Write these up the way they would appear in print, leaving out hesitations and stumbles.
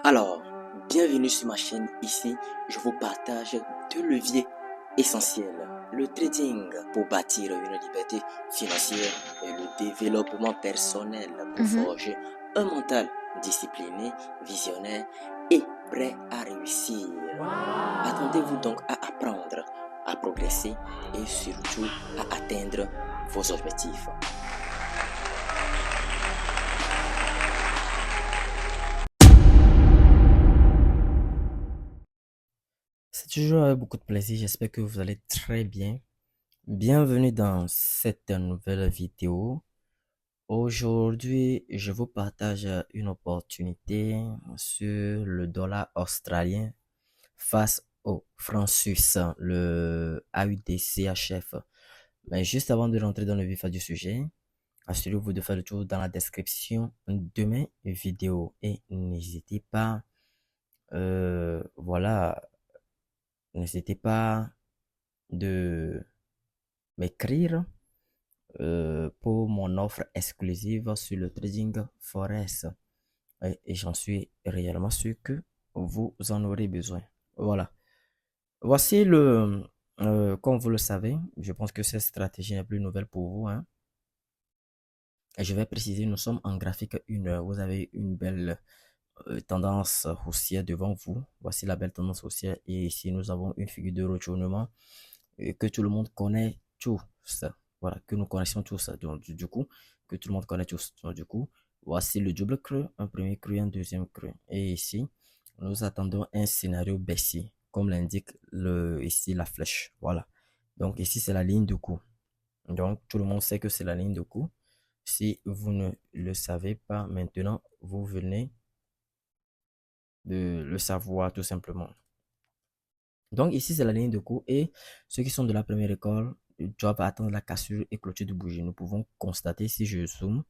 Alors, bienvenue sur ma chaîne. Ici, je vous partage deux leviers essentiels. Le trading pour bâtir une liberté financière et le développement personnel pour forger un mental discipliné, visionnaire et prêt à réussir. Attendez-vous donc à apprendre, à progresser et surtout à atteindre vos objectifs. C'est toujours avec beaucoup de plaisir, j'espère que vous allez très bien. Bienvenue dans cette nouvelle vidéo. Aujourd'hui, je vous partage une opportunité sur le dollar australien face au franc suisse, le AUDCHF. Mais juste avant de rentrer dans le vif du sujet, assurez-vous de faire le tour dans la description de mes vidéos et n'hésitez pas, voilà, n'hésitez pas de m'écrire pour mon offre exclusive sur le trading forex. Et j'en suis réellement sûr que vous en aurez besoin. Voilà. Voici comme vous le savez, je pense que cette stratégie n'est plus nouvelle pour vous, hein. Et je vais préciser, nous sommes en graphique 1 heure. Vous avez une belle tendance haussière devant vous. Voici la belle tendance haussière. Et ici, nous avons une figure de retournement que tout le monde connaît tous. Voilà, que nous connaissons tous. Donc, du coup, que tout le monde connaît tous. Donc, du coup, voici le double creux, un premier creux, un deuxième creux. Et ici, nous attendons un scénario baissier, comme l'indique ici la flèche. Voilà. Donc, ici, c'est la ligne de coup. Donc, tout le monde sait que c'est la ligne de coup. Si vous ne le savez pas maintenant, vous venez de le savoir tout simplement. Donc ici, c'est la ligne de coup et ceux qui sont de la première école doivent attendre la cassure et clôture de bougie. Nous pouvons constater, si je zoome,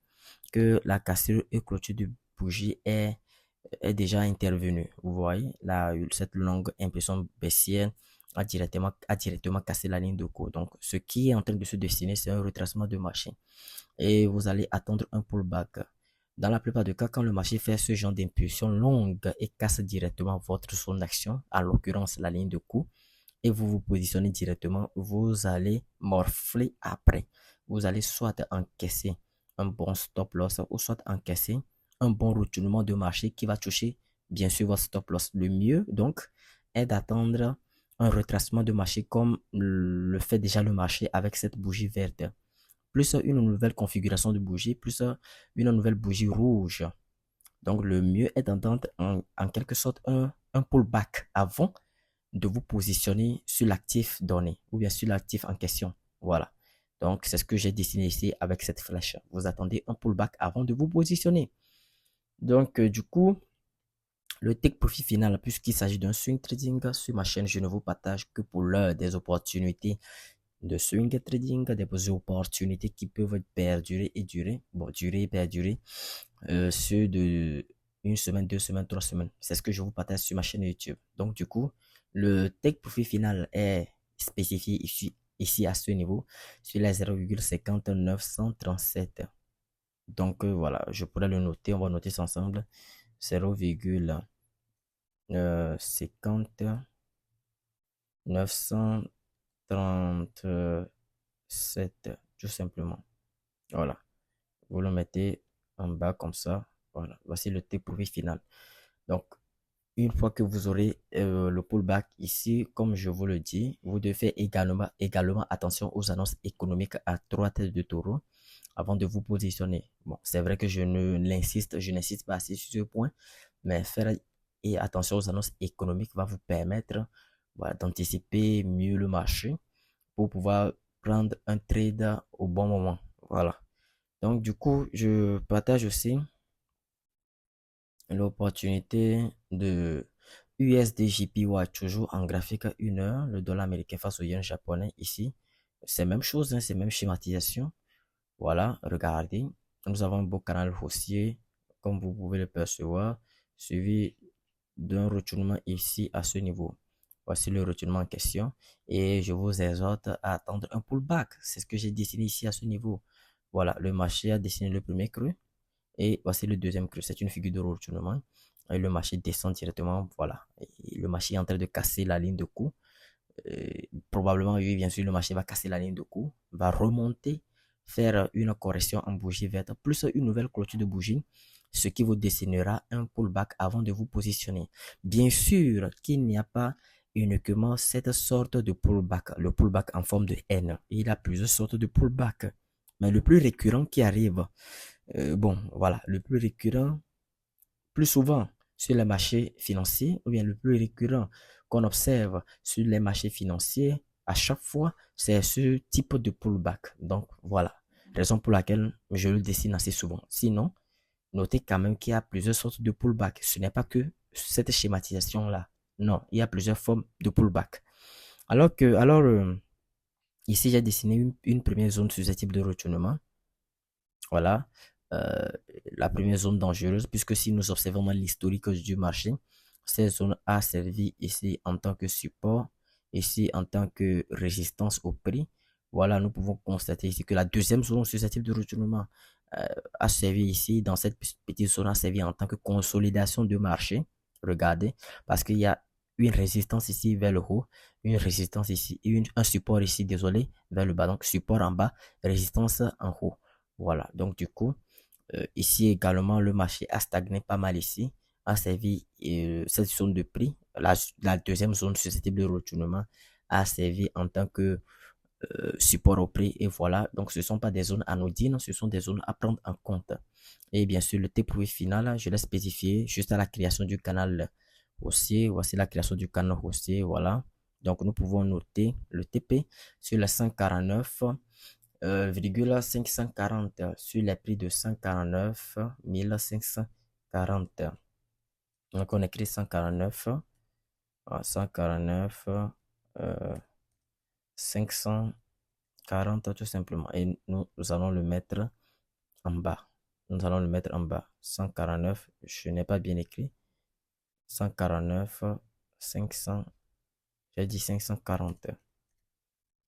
que la cassure et clôture de bougie est déjà intervenue. Vous voyez, là, cette longue impression baissière a directement cassé la ligne de coup. Donc, ce qui est en train de se dessiner, c'est un retracement de marché. Et vous allez attendre un pullback. Dans la plupart des cas, quand le marché fait ce genre d'impulsion longue et casse directement votre zone d'action, en l'occurrence la ligne de coup, et vous vous positionnez directement, vous allez morfler après. Vous allez soit encaisser un bon stop loss ou soit encaisser un bon retournement de marché qui va toucher bien sûr votre stop loss. Le mieux donc est d'attendre un retracement de marché comme le fait déjà le marché avec cette bougie verte, plus une nouvelle configuration de bougie, plus une nouvelle bougie rouge. Donc le mieux est d'attendre en quelque sorte un pullback avant de vous positionner sur l'actif donné ou bien sur l'actif en question. Voilà. Donc, c'est ce que j'ai dessiné ici avec cette flèche. Vous attendez un pullback avant de vous positionner. Donc, du coup, le take profit final, puisqu'il s'agit d'un swing trading sur ma chaîne, je ne vous partage que pour l'heure des opportunités de swing trading, des opportunités qui peuvent perdurer et durer. Bon, durer et perdurer sur de une semaine, 2 semaines, 3 semaines. C'est ce que je vous partage sur ma chaîne YouTube. Donc, du coup, le take profit final est spécifié ici à ce niveau sur les 0,50937. Donc, voilà, je pourrais le noter. On va noter ça ensemble. 0,50937, tout simplement. Voilà. Vous le mettez en bas comme ça. Voilà. Voici le take profit final. Donc, une fois que vous aurez le pullback ici, comme je vous le dis, vous devez faire également attention aux annonces économiques à 3 têtes de taureau avant de vous positionner. Bon, c'est vrai que je n'insiste pas assez sur ce point, mais faire attention aux annonces économiques va vous permettre, voilà, d'anticiper mieux le marché pour pouvoir prendre un trade au bon moment. Voilà. Donc, du coup, je partage aussi l'opportunité de USDJPY, toujours en graphique à 1 heure, le dollar américain face au yen japonais ici. C'est la même chose, hein, c'est la même schématisation. Voilà, regardez. Nous avons un beau canal haussier, comme vous pouvez le percevoir, suivi d'un retournement ici à ce niveau. Voici le retournement en question et je vous exhorte à attendre un pullback. C'est ce que j'ai dessiné ici à ce niveau. Voilà, le marché a dessiné le premier creux et voici le deuxième creux. C'est une figure de retournement. et le marché descend directement, voilà. Et le marché est en train de casser la ligne de coup. Probablement, oui, bien sûr, le marché va casser la ligne de coup, va remonter, faire une correction en bougie verte, plus une nouvelle clôture de bougie, ce qui vous dessinera un pullback avant de vous positionner. Bien sûr qu'il n'y a pas uniquement cette sorte de pullback, le pullback en forme de N. Il y a plusieurs sortes de pullback. Mais le plus récurrent qui arrive, bon, voilà, le plus récurrent, plus souvent sur les marchés financiers, ou bien le plus récurrent qu'on observe sur les marchés financiers, à chaque fois, c'est ce type de pullback. Donc, voilà, raison pour laquelle je le dessine assez souvent. Sinon, notez quand même qu'il y a plusieurs sortes de pullback. Ce n'est pas que cette schématisation-là. Non, il y a plusieurs formes de pullback. Ici, j'ai dessiné une première zone susceptible de retournement. Voilà. Euh, la première zone dangereuse, puisque si nous observons l'historique du marché, cette zone a servi ici en tant que support, ici en tant que résistance au prix. Voilà, nous pouvons constater ici que la deuxième zone susceptible de retournement euh, a servi ici, dans cette petite zone, a servi en tant que consolidation de marché. Regardez, parce qu'il y a une résistance ici vers le haut, une résistance ici, un support ici, désolé, vers le bas. Donc, support en bas, résistance en haut. Voilà, donc du coup, ici également, le marché a stagné pas mal ici, a servi cette zone de prix, la deuxième zone susceptible de retournement, a servi en tant que support au prix. Et voilà, donc ce ne sont pas des zones anodines, ce sont des zones à prendre en compte. Et bien sûr, le TP final, je l'ai spécifié juste à la création du canal haussier. Voici la création du canal haussier, voilà. Donc nous pouvons noter le TP sur les 149. 540 sur les prix de 149 540. Donc on écrit 149, 149, 540 tout simplement. Et nous allons le mettre en bas. Nous allons le mettre en bas. 149, je n'ai pas bien écrit. 149, 500, j'ai dit 540.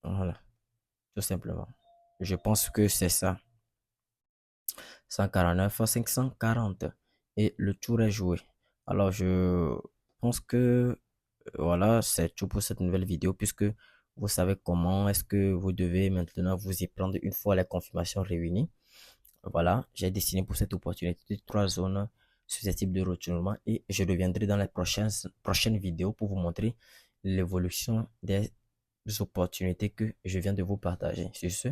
Voilà, tout simplement. Je pense que c'est ça. 149 à 540 et le tour est joué. Alors je pense que voilà, c'est tout pour cette nouvelle vidéo puisque vous savez comment est-ce que vous devez maintenant vous y prendre une fois les confirmations réunies. Voilà, j'ai dessiné pour cette opportunité trois zones susceptibles de retournement et je reviendrai dans les prochaines vidéos pour vous montrer l'évolution des opportunités que je viens de vous partager. Sur ce,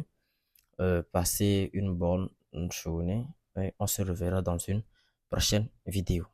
passez une bonne journée et on se reverra dans une prochaine vidéo.